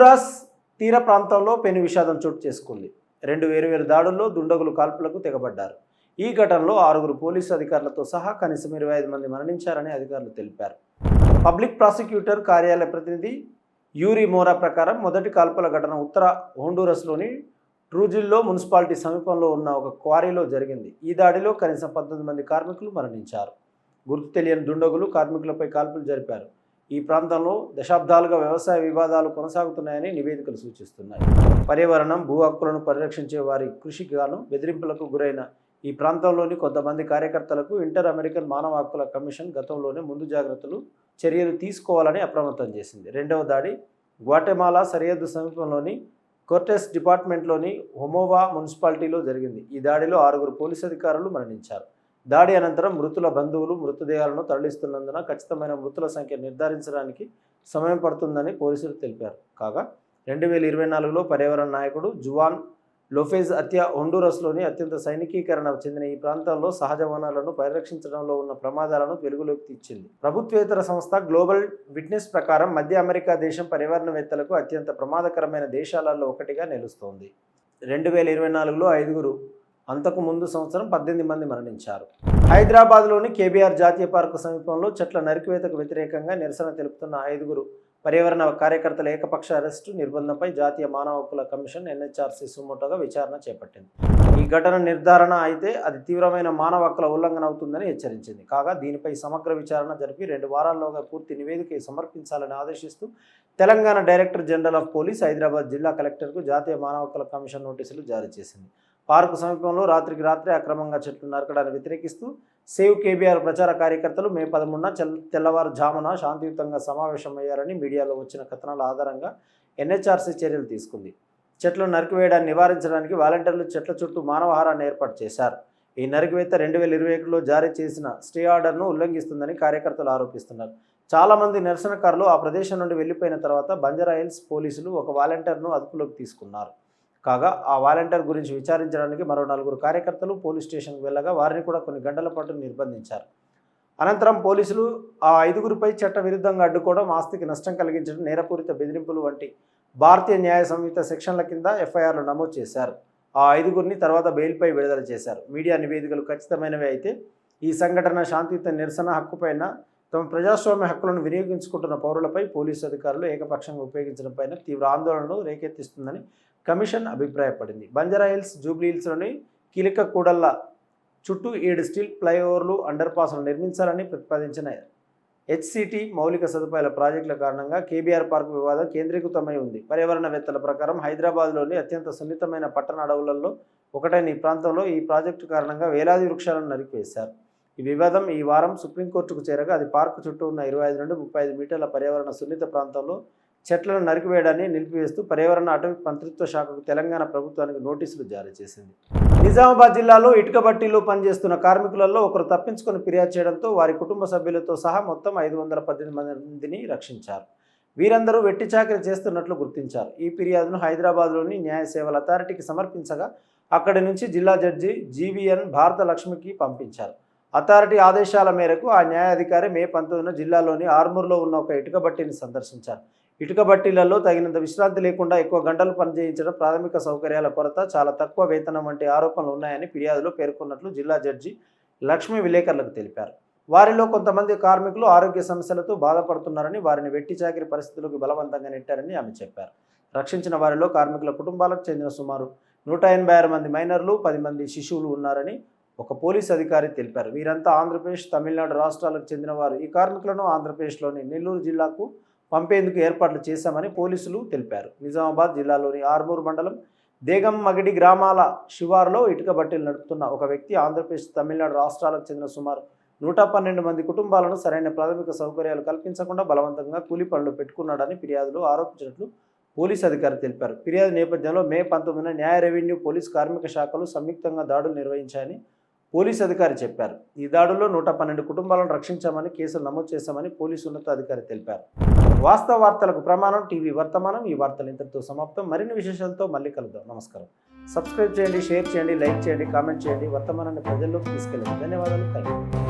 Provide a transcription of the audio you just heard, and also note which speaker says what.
Speaker 1: Honduras తీర ప్రాంతంలో పెను విషాదం చోటు చేసుకుంది. 2 వేర్వేరు దాడుల్లో దుండగులు కాల్పులకు తెగబడ్డారు. ఈ ఘటనలో 6 పోలీసు అధికారులతో సహా కనీసం 25 మంది మరణించారని అధికారులు తెలిపారు. పబ్లిక్ ప్రాసిక్యూటర్ కార్యాలయ ప్రతినిధి యూరి మోరా ప్రకారం మొదటి కాల్పుల ఘటన ఉత్తర హోండురస్లోని ట్రూజిల్లో మున్సిపాలిటీ సమీపంలో ఉన్న ఒక క్వారీలో జరిగింది. ఈ దాడిలో కనీసం 19 మంది కార్మికులు మరణించారు. గుర్తు తెలియని దుండగులు కార్మికులపై కాల్పులు జరిపారు. ఈ ప్రాంతంలో దశాబ్దాలుగా వ్యవసాయ వివాదాలు కొనసాగుతున్నాయని నివేదికలు సూచిస్తున్నాయి. పర్యావరణం, భూ హక్కులను పరిరక్షించే వారి కృషికి గాను బెదిరింపులకు గురైన ఈ ప్రాంతంలోని కొంతమంది కార్యకర్తలకు ఇంటర్ అమెరికన్ మానవ హక్కుల కమిషన్ గతంలోనే ముందు జాగ్రత్తలు చర్యలు తీసుకోవాలని అప్రమత్తం చేసింది. రెండవ దాడి గ్వాటెమాలా సరిహద్దు సమీపంలోని కోర్టెస్ డిపార్ట్మెంట్లోని హొమోవా మున్సిపాలిటీలో జరిగింది. ఈ దాడిలో 6 పోలీసు అధికారులు మరణించారు. దాడి అనంతరం మృతుల బంధువులు మృతదేహాలను తరలిస్తున్నందున ఖచ్చితమైన మృతుల సంఖ్య నిర్ధారించడానికి సమయం పడుతుందని పోలీసులు తెలిపారు. కాగా 2024లో పర్యావరణ నాయకుడు జువాన్ లోఫెజ్ హత్య హోండురస్లోని అత్యంత సైనికీకరణ చెందిన ఈ ప్రాంతంలో సహజ వనరులను పరిరక్షించడంలో ఉన్న ప్రమాదాలను వెలుగులోకి తెచ్చింది. ప్రభుత్వేతర సంస్థ గ్లోబల్ విట్నెస్ ప్రకారం మధ్య అమెరికా దేశం పర్యావరణవేత్తలకు అత్యంత ప్రమాదకరమైన దేశాలలో ఒకటిగా నిలుస్తోంది. 2024లో 5, అంతకు ముందు సంవత్సరం 18 మంది మరణించారు. హైదరాబాద్లోని కేబీఆర్ జాతీయ పార్కు సమీపంలో చెట్ల నరికివేతకు వ్యతిరేకంగా నిరసన తెలుపుతున్న 5 పర్యావరణ కార్యకర్తల ఏకపక్ష అరెస్టు నిర్బంధంపై జాతీయ మానవ హక్కుల కమిషన్ ఎన్హెచ్ఆర్సీ సుమోటోగా విచారణ చేపట్టింది. ఈ ఘటన నిర్ధారణ అయితే అది తీవ్రమైన మానవ హక్కుల ఉల్లంఘన అవుతుందని హెచ్చరించింది. కాగా దీనిపై సమగ్ర విచారణ జరిపి 2 వారాల్లోగా పూర్తి నివేదిక సమర్పించాలని ఆదేశిస్తూ Telangana director general of police Hyderabad జిల్లా కలెక్టర్కు జాతీయ మానవ హక్కుల కమిషన్ నోటీసులు జారీ చేసింది. పార్కు సమీపంలో రాత్రికి రాత్రే అక్రమంగా చెట్లు నరకడాన్ని వ్యతిరేకిస్తూ సేవ్ కేబీఆర్ ప్రచార కార్యకర్తలు మే 13న తెల్లవారుజామున శాంతియుతంగా సమావేశమయ్యారని మీడియాలో వచ్చిన కథనాల ఆధారంగా ఎన్హెచ్ఆర్సీ చర్యలు తీసుకుంది. చెట్లను నరికివేయడాన్ని నివారించడానికి వాలంటీర్లు చెట్ల చుట్టూ మానవహారాన్ని ఏర్పాటు చేశారు. ఈ నరికివేత 2021లో జారీ చేసిన స్టే ఆర్డర్ను ఉల్లంఘిస్తుందని కార్యకర్తలు ఆరోపిస్తున్నారు. చాలామంది నిరసనకారులు ఆ ప్రదేశం నుండి వెళ్లిపోయిన తర్వాత బంజారాహిల్స్ పోలీసులు ఒక వాలంటీర్ను అదుపులోకి తీసుకున్నారు. కాగా ఆ వాలంటీర్ గురించి విచారించడానికి మరో 4 కార్యకర్తలు పోలీస్ స్టేషన్కు వెళ్ళగా వారిని కూడా కొన్ని గంటల పాటు నిర్బంధించారు. అనంతరం పోలీసులు ఆ 5పై చట్ట విరుద్ధంగా అడ్డుకోవడం, ఆస్తికి నష్టం కలిగించడం, నేరపూరిత బెదిరింపులు వంటి భారతీయ న్యాయ సంహిత సెక్షన్ల కింద ఎఫ్ఐఆర్లు నమోదు చేశారు. ఆ 5 తర్వాత బెయిల్పై విడుదల చేశారు. మీడియా నివేదికలు ఖచ్చితమైనవి అయితే ఈ సంఘటన శాంతియుత నిరసన హక్కుపైన తమ ప్రజాస్వామ్య హక్కులను వినియోగించుకుంటున్న పౌరులపై పోలీసు అధికారులు ఏకపక్షంగా ఉపయోగించడం పైన తీవ్ర ఆందోళనలు రేకెత్తిస్తుందని కమిషన్ అభిప్రాయపడింది. బంజారాహిల్స్, జూబ్లీహిల్స్లోని కీలక కూడళ్ల చుట్టూ 7 స్టీల్ ఫ్లైఓవర్లు, అండర్ పాస్లు నిర్మించాలని ప్రతిపాదించిన హెచ్సిటి మౌలిక సదుపాయాల ప్రాజెక్టుల కారణంగా కేబీఆర్ పార్కు వివాదం కేంద్రీకృతమై ఉంది. పర్యావరణవేత్తల ప్రకారం హైదరాబాద్లోని అత్యంత సున్నితమైన పట్టణ అడవులలో ఒకటైన ఈ ప్రాంతంలో ఈ ప్రాజెక్టు కారణంగా వేలాది వృక్షాలను నరికివేశారు. ఈ వివాదం ఈ వారం సుప్రీంకోర్టుకు చేరగా అది పార్కు చుట్టూ ఉన్న 25 నుండి 35 మీటర్ల పర్యావరణ సున్నిత ప్రాంతంలో చెట్లను నరికివేయడాన్ని నిలిపివేస్తూ పర్యావరణ అటవీ మంత్రిత్వ శాఖకు తెలంగాణ ప్రభుత్వానికి నోటీసులు జారీ చేసింది. నిజామాబాద్ జిల్లాలో ఇటుక బట్టీలో పనిచేస్తున్న కార్మికులలో ఒకరు తప్పించుకొని ఫిర్యాదు చేయడంతో వారి కుటుంబ సభ్యులతో సహా మొత్తం 518 మందిని రక్షించారు. వీరందరూ వెట్టి చాకరీ చేస్తున్నట్లు గుర్తించారు. ఈ ఫిర్యాదును హైదరాబాద్లోని న్యాయ సేవల అథారిటీకి సమర్పించగా అక్కడి నుంచి జిల్లా జడ్జి జీవీఎన్ భారత లక్ష్మికి పంపించారు. అథారిటీ ఆదేశాల మేరకు ఆ న్యాయాధికారి మే 19న జిల్లాలోని ఆర్మూర్లో ఉన్న ఒక ఇటుక బట్టీని సందర్శించారు. ఇటుక బట్టీలలో తగినంత విశ్రాంతి లేకుండా ఎక్కువ గంటలు పనిచేయించడం, ప్రాథమిక సౌకర్యాల కొరత, చాలా తక్కువ వేతనం వంటి ఆరోపణలు ఉన్నాయని ఫిర్యాదులో పేర్కొన్నట్లు జిల్లా జడ్జి లక్ష్మి విలేకరులకు తెలిపారు. వారిలో కొంతమంది కార్మికులు ఆరోగ్య సమస్యలతో బాధపడుతున్నారని, వారిని వెట్టి చాకిరీ పరిస్థితులకు బలవంతంగా నెట్టారని ఆమె చెప్పారు. రక్షించిన వారిలో కార్మికుల కుటుంబాలకు చెందిన సుమారు 186 మంది మైనర్లు, 10 మంది శిశువులు ఉన్నారని ఒక పోలీసు అధికారి తెలిపారు. వీరంతా ఆంధ్రప్రదేశ్, తమిళనాడు రాష్ట్రాలకు చెందిన వారు. ఈ కార్మికులను ఆంధ్రప్రదేశ్లోని నెల్లూరు జిల్లాకు పంపేందుకు ఏర్పాట్లు చేశామని పోలీసులు తెలిపారు. నిజామాబాద్ జిల్లాలోని ఆర్మూర్ మండలం దేగంమగిడి గ్రామాల శివారులో ఇటుక బట్టీలు నడుపుతున్న ఒక వ్యక్తి ఆంధ్రప్రదేశ్, తమిళనాడు రాష్ట్రాలకు చెందిన సుమారు 112 మంది కుటుంబాలను సరైన ప్రాథమిక సౌకర్యాలు కల్పించకుండా బలవంతంగా కూలీ పనులు పెట్టుకున్నాడని ఫిర్యాదులు ఆరోపించినట్లు పోలీసు అధికారి తెలిపారు. ఫిర్యాదు నేపథ్యంలో మే 19న న్యాయ, రెవెన్యూ, పోలీసు, కార్మిక శాఖలు సంయుక్తంగా దాడులు నిర్వహించాయని పోలీసు అధికారి చెప్పారు. ఈ దాడుల్లో 112 కుటుంబాలను రక్షించామని, కేసులు నమోదు చేశామని పోలీసు ఉన్నతాధికారి తెలిపారు. వాస్తవ వార్తలకు ప్రమాణం టీవీ వర్తమానం. ఈ వార్తలు ఇంతటితో సమాప్తం. మరిన్ని విశేషాలతో మళ్ళీ కలుద్దాం. నమస్కారం. సబ్స్క్రైబ్ చేయండి, షేర్ చేయండి, లైక్ చేయండి, కామెంట్ చేయండి. వర్తమానాన్ని ప్రజల్లోకి తీసుకెళ్ళండి. ధన్యవాదాలు. Thank you.